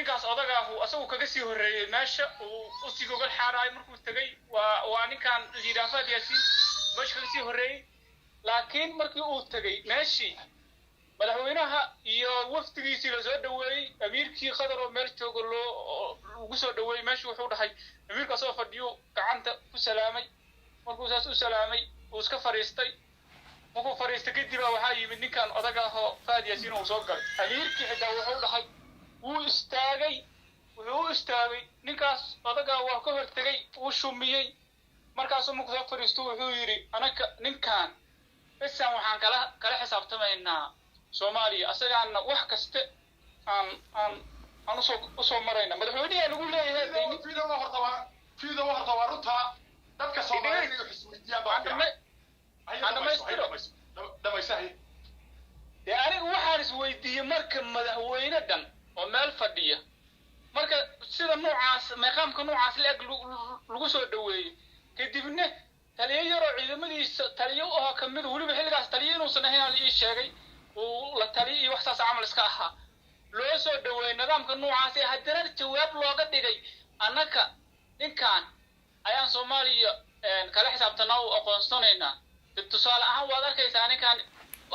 ninkaas odaga ah asagu kaga sii horeeyay meesha uu si gogol xaaray markuu tagay waa ninkan Jiiraafad Yaasiin meesha kaga sii horeeyay laakiin markii uu tagay meeshii madaxweynaha iyo waftigiisii la soo dhaweeyay amiirkii qadar oo meel joogo ugu soo dhaweeyay meesha wuxuu dhahay amiirka soo fadhiyo gacanta ku salaamay markuu saas u salaamay uu iska fariistay markuu fariistay kadib waxa yimid ninkan odaga ah Faad Yaasiin oo soo galay amiirkii xitaa wuxuu dhahay wuu istaagay ninkaas odaga waa ka hortagay uu shumiyay markaas uu ku fariisto wuxuu yiri anaka ninkan bisan waxaan kala xisaabtamaynaa Soomaaliya asagaana wax kasta aan soo marayna madaxweynaha lagu leeyahay fiido horta runta dadka Soomaaliyeed iyo xisbiyada dhamaysahay anigu waxaan isweydiiyay marka madaxweyne dhan oo meel fadhiya marka sida noocaas maqaamka noocaas lagu soo dhaweeyay kadibna taliye yaro ciidamadiisa taliye oo kamid waliba xilligaas taliye inuu sanahay ii sheegay oo la taliye wax saas amal iska aha loo soo dhaweeyay nidaamka noocaas ee haddana jawaab looga dhigay annaka ninkan ayaan Soomaaliya kala xisaabtanaa oo aqoonsanayna tusaale ahaan waad arkaysaa ninkan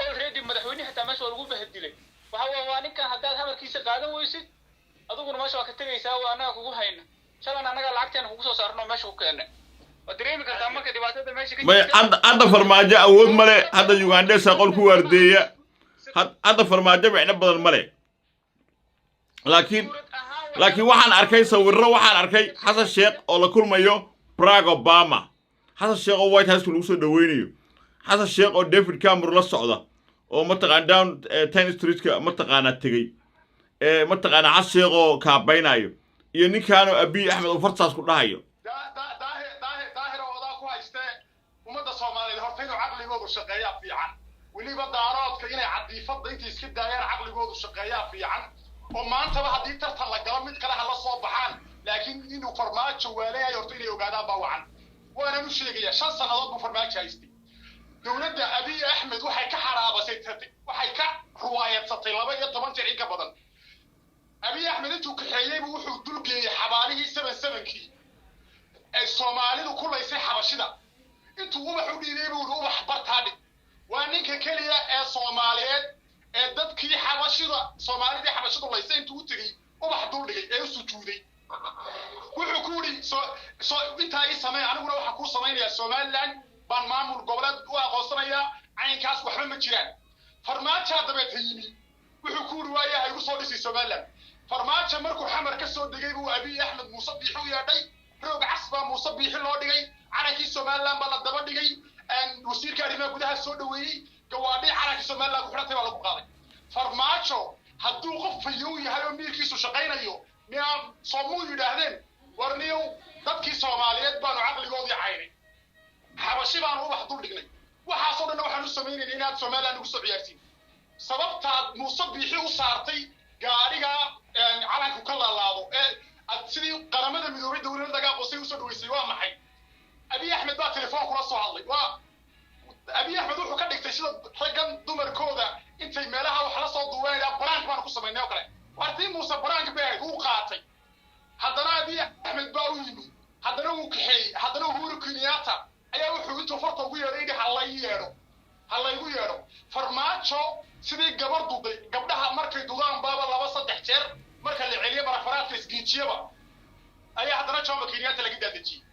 already madaxweynaha xitaa meesha lagu bahdilay waxa ninkan haddaad hamarkiisa qaadan weysid aduguna meesha waa ka tagaysaa waa anaga kugu hayna shalan anaga lacagteena kugu soo saarno meesha ku keenay ودريمي كذا ما كدي بعثته ماشي كذي. ما عند فرماجة أود ملء هذا يوغندا سأقول كوردية هذا فرماجة بعنا بدل ملء لكن واحد أركي سويرة واحد أركي هذا الشيء على كل ما يو براغ أوباما هذا الشيء أو وايت هاوس كلوسو دوينيو هذا الشيء أو ديفيد كاميرون الصعدة أو متقن داون 10 ستريت متقن التجي متقن عشيء أو كابينايو يعني كانوا أبي أحمد وفرصاص كلها يو عقليغودو شقيا فيعان وليبا دارودka inay cadiifada intii iska daayaan caqligoodu shaqeeya fiican oo maanta hadii tartan la galo mid kale la soo baxaan laakiin inuu farmaajo waleeyahay horta inay ogaadaan baa wacan waana u sheegaya 5 sanadood buu farmaajo haystay dawladda Abiy Ahmed waxay ka xaraabasay waxay ka ruwaayadsatay 12 jeer in ka badan Abiy Ahmed intuu ka xeeyay wuxuu dulgeeyay xabaalihii 77kii ee Soomaalidu ku leysay xabashida intuu ubax u dhiibay buu ubax bartaadhi waa ninka kaliya ee Soomaaliyeed ee dadkii xabashida Soomaalida xabashida leysay intuu u tagay ubax dul dhigay ee u sujuuday wuxuu ku yiri soo inta ay sameeyay aniguna waxa ku sameeynaya Soomaaliland baan maamul goboleed u aqoonsanaya caynkaas waxba ma jiraan farmaajo dabeed yimi wuxuu ku yiri waayahay ugu soo dhisay Soomaaliland farmaajo markuu xamar ka soo dhigay buu Abiy Ahmed Muuse Biixi yeedhay roog casba Muuse Biixi loo dhigay عركي سومالان بلا دبا دغاي ان وزير كاريما غدها سو دhoweeyay gawaadhi عركي سومالان ku xirtay baa lagu qaaday farmaajo haduu qof fayow yahay oo miirkiisu shaqeynayo miya Soomaalidu yiraahdeen warniyo dadkii Soomaaliyeed baan aqligoodii caynay xabashi baan u wax dul dhignay waxa soo dhan waxaan u sameeyay inaad Soomaaliland ugu soo ciyaartiin sababta Muuse Biixi u saartay gaariga calanku ka laalaado ee sidii qaramada midoobay dawladda laga qosay u soo dhaweysay waa maxay أبي أحمد بقى تليفون كله صعد أبي أحمد وحنا كده اكتشف حاجة دمر كودا أنت مالها وحلا صوت دوائر يا برانك ما نقص مني وكله وارتين موسى برانك بقى هو قاطع هذا أبي أحمد بقى ويني هذا هو كحي هذا هو ركنياته أيه وحنا توفرت ويا ريدي هلا يغيروا فرماتشو سيدي قبر ضدي قبلها مركي دودان بابا لا بس تحتر مركي اللي عليه برافرات تسجيتشيبا أيه هذا شو مكينيات اللي قد تجي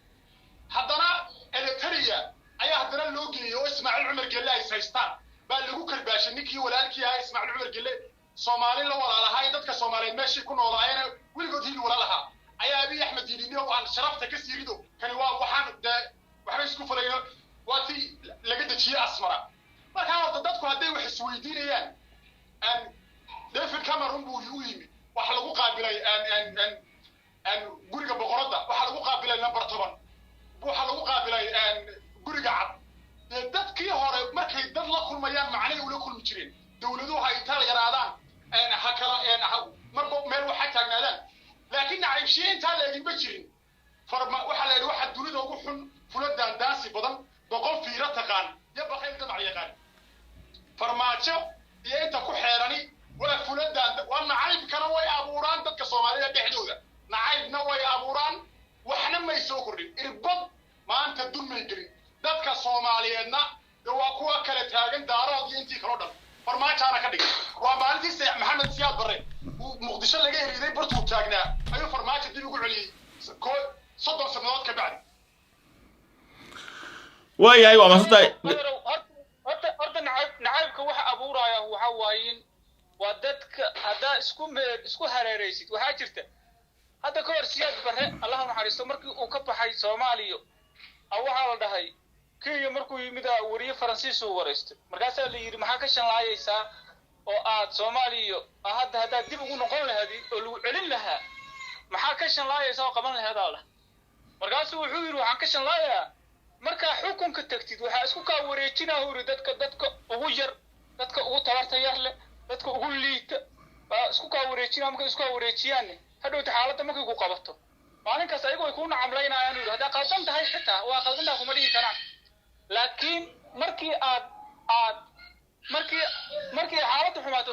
haddana Eritrea ayaa haddana loo geeyay Ismaaciil Umar Gelle ay haystaan baa lagu kalbaashay ninkii walaalkii ah Ismaaciil Umar Gelle Soomaali la walaalahay dadka Soomaaliyeed meeshii ku noolaayeen wiligood hili walaalaha ayaa Abiy Ahmed yidhi oo aan sharafta ka siirido kan waa waxaan isku falayo waati laga dajiyay Asmara marka horta dadku haday wax isweydiinayaan David Cameron buu yimi waxa lagu qaabilay guriga boqorada waxa lagu qaabilay number 10 waxa lagu qaabilay guriga cad dadkii hore markay dad la kulmayaan macnay ula kulmi jireen dawladuhu ay taageeraan hakala marba meel waxa taagnaadaan laakiin caybshiinta leegin ba jirin farma waxa la yiraahdo waxa dunida ugu xun fuladaan daasi badan boqol fiira taqaan ya baqay damac yaqaan farmaajo iyo inta ku xeerani waa fuladaan waa nacayb kana way abuuraan dadka Soomaaliyeed soo kordhin irbad maanta dulmay gelin dadka Soomaaliyeedna waa kuwa kala taagan daarood iyo intii kala dhan farmaajaana ka dhigay waa maalintii Sheekh Maxamed Siyaad Barre muqdisho laga heliday bartuu taagnaa ayuu farmaajo dib ugu celiyay 30 sanadood ka bacdi waayahay waa maasantay horta nacaybka waxa abuuraya waxa waayin waa dadka hadda isku hareeraysid waxa jirta hadda ka hor Siyaad Barre Allah naxariisto markii uu ka baxay Soomaaliya waxa la dhahay Kenya markuu yimid wariye Faransiis uu wareystay markaas la yiri maxaa ka shanlaayaysaa oo aad Soomaaliya hadda dib ugu noqon lahayd oo lagu celin lahaa maxaa ka shanlaayaysaa oo qaban lahayd Allah markaas wuxuu yiri waxaan ka shanlaayaa marka xukunka tagtid waxa isku ka wareejinaa hore dadka ugu yar dadka ugu tabarta yar leh dadka ugu liita isku ka wareejinaa marka isku wareejiyaan hadhow xaaladda markay ku qabato maalinkaas ayagu ay ku nacamlaynayaan inuu hada qaldan tahay xitaa waa qaldan kuma dhigi karaan laakiin markii xaaladdu xumaato